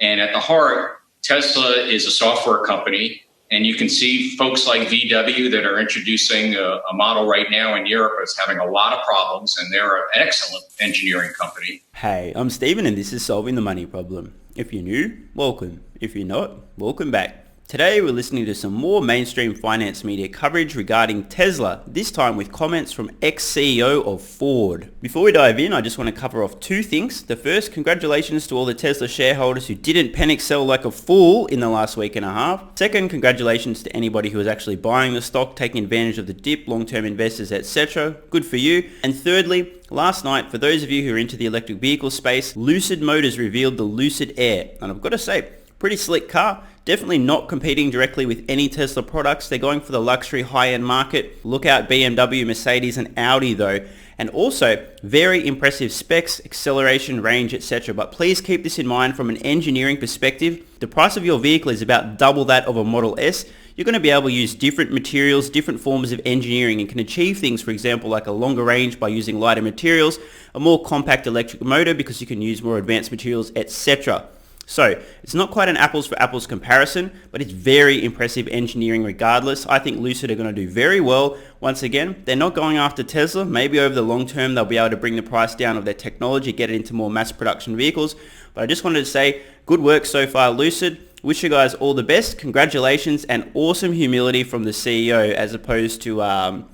And at the heart, Tesla is a software company. And you can see folks like VW that are introducing a model right now in Europe is having a lot of problems, and they're an excellent engineering company. Hey, I'm Steven and this is Solving the Money Problem. If you're new, welcome. If you're not, welcome back. Today we're listening to some more mainstream finance media coverage regarding Tesla, this time with comments from ex-CEO of Ford. Before we dive in, I just want to cover off two things. The first, congratulations to all the Tesla shareholders who didn't panic sell like a fool in the last week and a half. Second, congratulations to anybody who is actually buying the stock, taking advantage of the dip, long-term investors, etc. Good for you. And thirdly, last night, for those of you who are into the electric vehicle space, Lucid Motors revealed the Lucid Air. And I've got to say, pretty slick car. Definitely not competing directly with any Tesla products. They're going for the luxury high-end market. Look out BMW, Mercedes and Audi though. And also very impressive specs, acceleration, range, etc. But please keep this in mind from an engineering perspective. The price of your vehicle is about double that of a Model S. You're going to be able to use different materials, different forms of engineering, and can achieve things, for example, like a longer range by using lighter materials, a more compact electric motor because you can use more advanced materials, etc. So it's not quite an apples for apples comparison, but it's very impressive engineering regardless. I think Lucid are going to do very well. Once again, they're not going after Tesla. Maybe over the long term, they'll be able to bring the price down of their technology, get it into more mass production vehicles. But I just wanted to say, good work so far, Lucid. Wish you guys all the best. Congratulations and awesome humility from the CEO as opposed to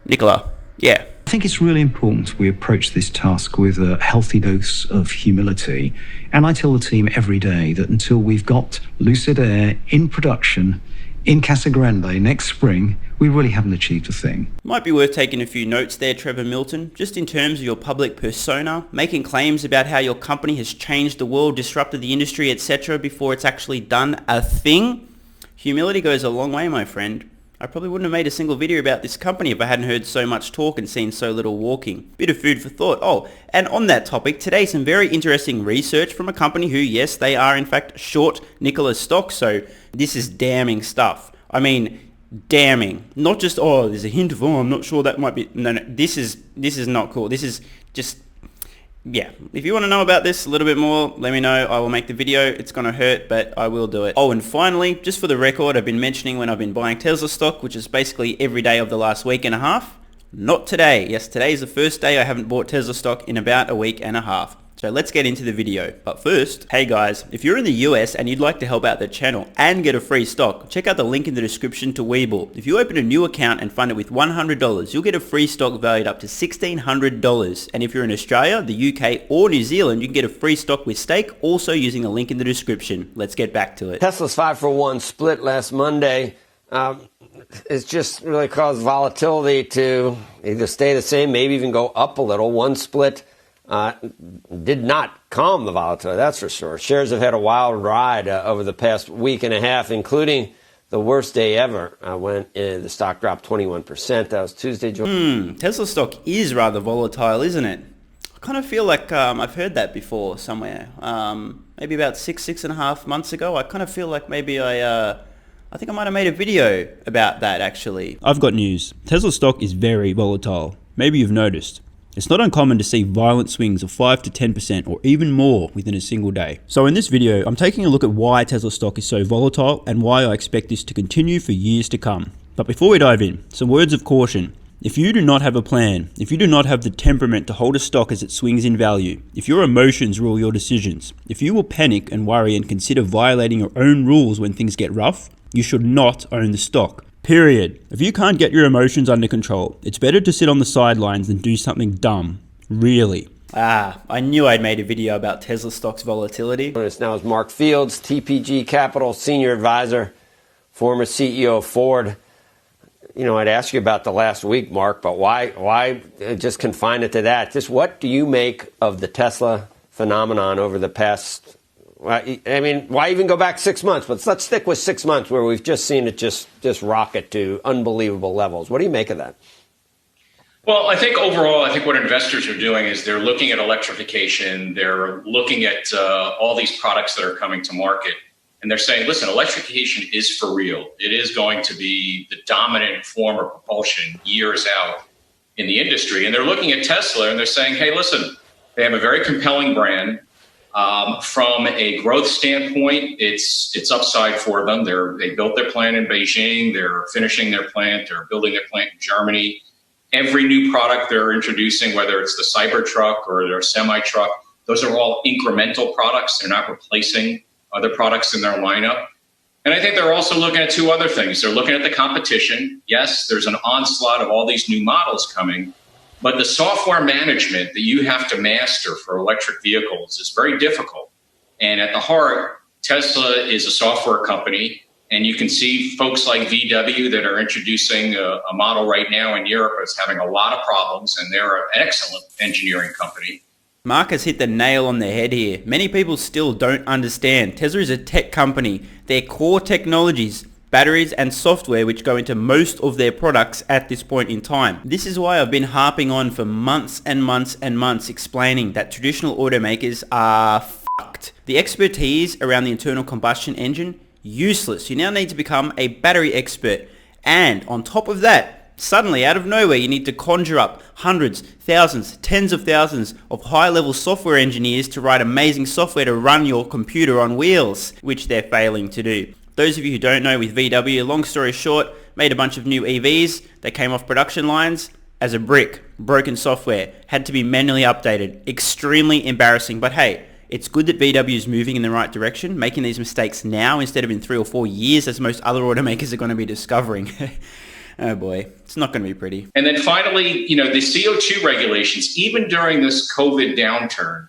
Nicola. Yeah. I think it's really important we approach this task with a healthy dose of humility. And I tell the team every day that until we've got Lucid Air in production in Casa Grande next spring, we really haven't achieved a thing. Might be worth taking a few notes there, Trevor Milton, just in terms of your public persona, making claims about how your company has changed the world, disrupted the industry, etc. before it's actually done a thing. Humility goes a long way, my friend. I probably wouldn't have made a single video about this company if I hadn't heard so much talk and seen so little walking. Bit of food for thought. Oh, and on that topic, today some very interesting research from a company who, yes, they are in fact short Nikola's stock, so this is damning stuff. I mean, damning. Not just, oh, there's a hint of, oh, I'm not sure that might be, no, this is not cool. This is just, yeah, if you want to know about this a little bit more, let me know. I will make the video. It's going to hurt, but I will do it. Oh, and finally, just for the record, I've been mentioning when I've been buying Tesla stock, which is basically every day of the last week and a half. Not today. Yes, today is the first day I haven't bought Tesla stock in about a week and a half. So let's get into the video. But first, hey guys, if you're in the US and you'd like to help out the channel and get a free stock, check out the link in the description to WeBull. If you open a new account and fund it with $100, you'll get a free stock valued up to $1,600. And if you're in Australia, the UK or New Zealand, you can get a free stock with stake, also using the link in the description. Let's get back to it. Tesla's 5-for-1 split last Monday. It's just really caused volatility to either stay the same, maybe even go up a little. One split did not calm the volatility, that's for sure. Shares have had a wild ride over the past week and a half, including the worst day ever when the stock dropped 21%. That was Tuesday. Tesla stock is rather volatile, isn't it? I kind of feel like I've heard that before somewhere. Maybe about six and a half months ago. I kind of feel like maybe I think I might have made a video about that actually. I've got news. Tesla stock is very volatile. Maybe you've noticed. It's not uncommon to see violent swings of 5 to 10% or even more within a single day. So in this video, I'm taking a look at why Tesla stock is so volatile and why I expect this to continue for years to come. But before we dive in, some words of caution. If you do not have a plan, if you do not have the temperament to hold a stock as it swings in value, if your emotions rule your decisions, if you will panic and worry and consider violating your own rules when things get rough, you should not own the stock. Period. If you can't get your emotions under control, it's better to sit on the sidelines than do something dumb. Really. I knew I'd made a video about Tesla stock's volatility. It's now is Mark Fields, TPG Capital Senior Advisor, former CEO of Ford. You know, I'd ask you about the last week, Mark, but why just confine it to that? Just what do you make of the Tesla phenomenon over the past, I mean, why even go back 6 months? But let's stick with 6 months where we've just seen it just rocket to unbelievable levels. What do you make of that? Well, I think overall, I think what investors are doing is they're looking at electrification. They're looking at all these products that are coming to market. And they're saying, listen, electrification is for real. It is going to be the dominant form of propulsion years out in the industry. And they're looking at Tesla and they're saying, hey, listen, they have a very compelling brand. From a growth standpoint, it's upside for them. They built their plant in Beijing. They're finishing their plant. They're building their plant in Germany. Every new product they're introducing, whether it's the Cybertruck or their semi-truck, those are all incremental products. They're not replacing other products in their lineup. And I think they're also looking at two other things. They're looking at the competition. Yes, there's an onslaught of all these new models coming, but the software management that you have to master for electric vehicles is very difficult. And at the heart, Tesla is a software company. And you can see folks like VW that are introducing a model right now in Europe is having a lot of problems, and they're an excellent engineering company. Mark has hit the nail on the head here. Many people still don't understand. Tesla is a tech company. Their core technologies, batteries and software, which go into most of their products at this point in time. This is why I've been harping on for months and months and months explaining that traditional automakers are fucked. The expertise around the internal combustion engine, useless. You now need to become a battery expert. And on top of that, suddenly out of nowhere, you need to conjure up hundreds, thousands, tens of thousands of high-level software engineers to write amazing software to run your computer on wheels, which they're failing to do. Those of you who don't know, with VW, long story short, made a bunch of new EVs. They came off production lines as a brick, broken software, had to be manually updated. Extremely embarrassing, but hey, it's good that VW is moving in the right direction, making these mistakes now instead of in 3 or 4 years, as most other automakers are going to be discovering. Oh boy, it's not going to be pretty. And then finally, the CO2 regulations, even during this COVID downturn,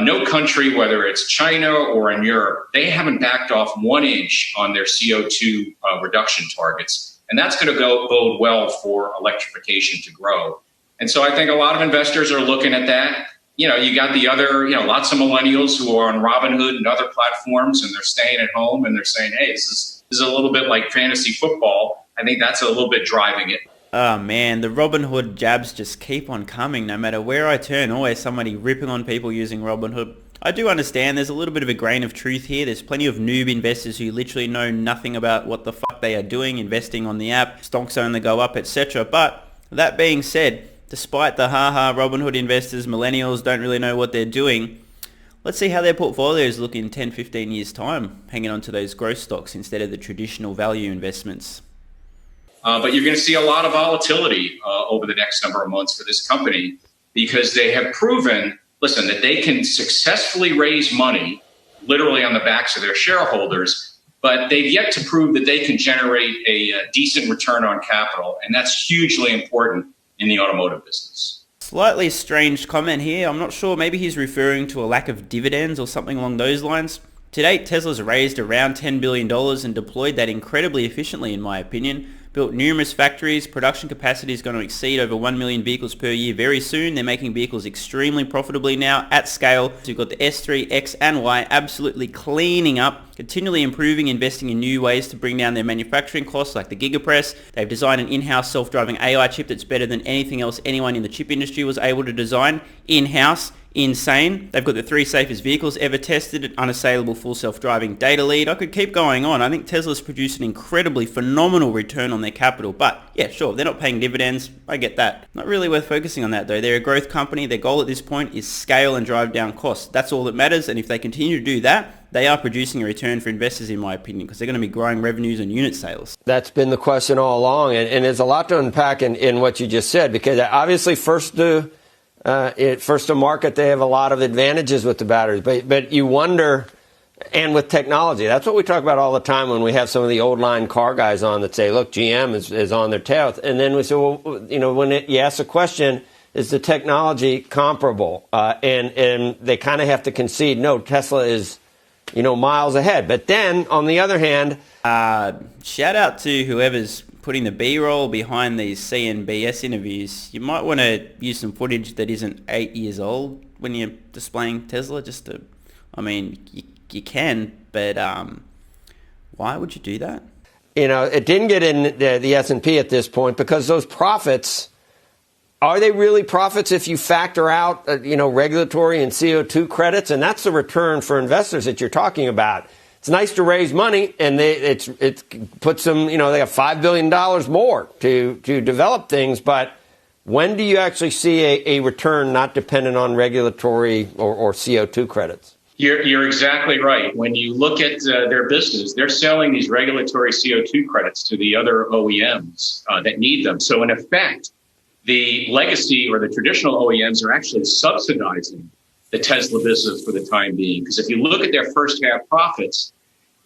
no country, whether it's China or in Europe, they haven't backed off 1 inch on their CO2 reduction targets. And that's going to bode well for electrification to grow. And so I think a lot of investors are looking at that. You got the other, lots of millennials who are on Robinhood and other platforms, and they're staying at home and they're saying, hey, this is a little bit like fantasy football. I think that's a little bit driving it. Oh man, the Robinhood jabs just keep on coming. No matter where I turn, always somebody ripping on people using Robinhood. I do understand there's a little bit of a grain of truth here. There's plenty of noob investors who literally know nothing about what the fuck they are doing, investing on the app, stocks only go up, etc. But that being said, despite the Robinhood investors, millennials don't really know what they're doing, let's see how their portfolios look in 10, 15 years time, hanging on to those growth stocks instead of the traditional value investments. But you're going to see a lot of volatility over the next number of months for this company, because they have proven, that they can successfully raise money literally on the backs of their shareholders, but they've yet to prove that they can generate a decent return on capital. And that's hugely important in the automotive business. Slightly strange comment here. I'm not sure, maybe he's referring to a lack of dividends or something along those lines. To date, Tesla's raised around $10 billion and deployed that incredibly efficiently, in my opinion. Built numerous factories. Production capacity is going to exceed over 1 million vehicles per year very soon. They're making vehicles extremely profitably now at scale. So you've got the S3, X and Y absolutely cleaning up, continually improving, investing in new ways to bring down their manufacturing costs like the Gigapress. They've designed an in-house self-driving AI chip that's better than anything else anyone in the chip industry was able to design in-house. Insane. They've got the 3 safest vehicles ever tested, unassailable full self-driving data lead. I could keep going on. I think Tesla's produced an incredibly phenomenal return on their capital. But yeah, sure, they're not paying dividends. I get that. Not really worth focusing on that though. They're a growth company. Their goal at this point is scale and drive down costs. That's all that matters. And if they continue to do that, they are producing a return for investors, in my opinion, because they're going to be growing revenues and unit sales. That's been the question all along. And there's a lot to unpack in what you just said, because obviously first to market, they have a lot of advantages with the batteries, but you wonder, and with technology, that's what we talk about all the time when we have some of the old line car guys on that say, look, GM is on their tail. And then we say, well, when you ask the question, is the technology comparable? And they kind of have to concede, no, Tesla is, miles ahead. But then on the other hand, shout out to whoever's putting the B-roll behind these CNBS interviews. You might want to use some footage that isn't 8 years old when you're displaying Tesla. You can, but why would you do that? It didn't get in the S&P at this point because those profits, are they really profits if you factor out, regulatory and CO2 credits? And that's the return for investors that you're talking about. It's nice to raise money, and it puts them, they have $5 billion more to develop things. But when do you actually see a return not dependent on regulatory or CO2 credits? You're exactly right. When you look at their business, they're selling these regulatory CO2 credits to the other OEMs that need them. So in effect, the legacy or the traditional OEMs are actually subsidizing the Tesla business for the time being. Because if you look at their first half profits,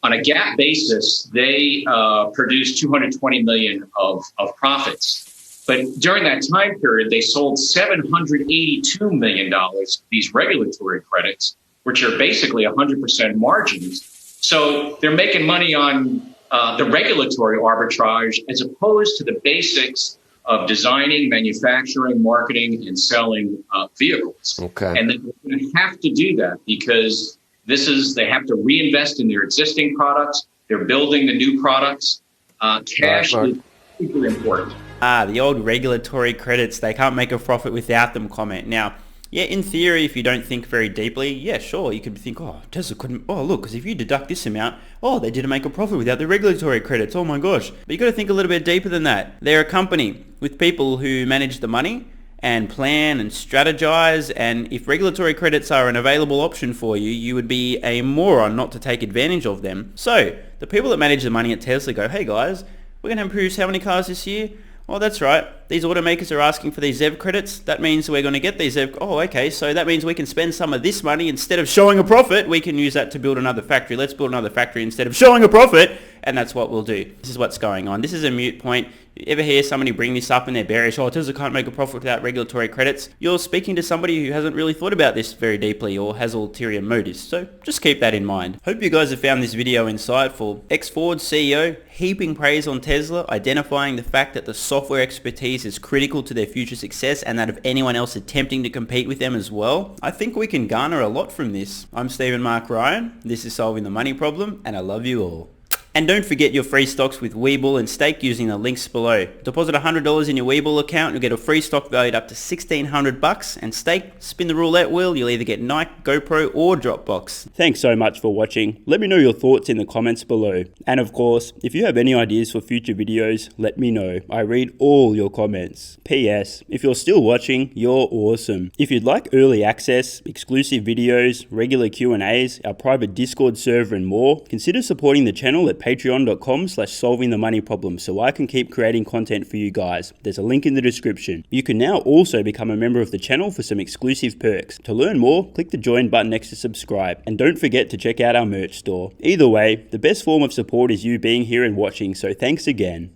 on a GAAP basis, they produced 220 million of profits. But during that time period, they sold $782 million of these regulatory credits, which are basically 100% margins. So they're making money on the regulatory arbitrage as opposed to the basics of designing, manufacturing, marketing, and selling vehicles. Okay. And they're going to have to do that because they have to reinvest in their existing products. They're building the new products. Cash is super important. The old regulatory credits, they can't make a profit without them comment. Now, yeah, in theory, if you don't think very deeply, yeah, sure, you could think, oh, Tesla couldn't, oh, look, because if you deduct this amount, oh, they didn't make a profit without the regulatory credits, oh my gosh. But you got to think a little bit deeper than that. They're a company with people who manage the money and plan and strategize, and if regulatory credits are an available option for you, you would be a moron not to take advantage of them. So, the people that manage the money at Tesla go, hey guys, we're going to produce how many cars this year? Oh, that's right. These automakers are asking for these ZEV credits. That means we're going to get these ZEV. Oh, okay. So that means we can spend some of this money instead of showing a profit. We can use that to build another factory. Let's build another factory instead of showing a profit. And that's what we'll do. This is what's going on. This is a moot point. You ever hear somebody bring this up and they're bearish? Oh, Tesla can't make a profit without regulatory credits. You're speaking to somebody who hasn't really thought about this very deeply or has ulterior motives. So just keep that in mind. Hope you guys have found this video insightful. Ex-Ford CEO heaping praise on Tesla, identifying the fact that the software expertise is critical to their future success and that of anyone else attempting to compete with them as well. I think we can garner a lot from this. I'm Stephen Mark Ryan. This is Solving the Money Problem, and I love you all. And don't forget your free stocks with WeBull and Stake using the links below. Deposit $100 in your WeBull account and you'll get a free stock valued up to $1,600. And Stake, spin the roulette wheel, you'll either get Nike, GoPro or Dropbox. Thanks so much for watching. Let me know your thoughts in the comments below. And of course, if you have any ideas for future videos, let me know. I read all your comments. P.S. If you're still watching, you're awesome. If you'd like early access, exclusive videos, regular Q&As, our private Discord server and more, consider supporting the channel at patreon.com/solvingthemoneyproblem so I can keep creating content for you guys. There's a link in the description. You can now also become a member of the channel for some exclusive perks. To learn more, click the join button next to subscribe. And don't forget to check out our merch store. Either way, the best form of support is you being here and watching, so thanks again.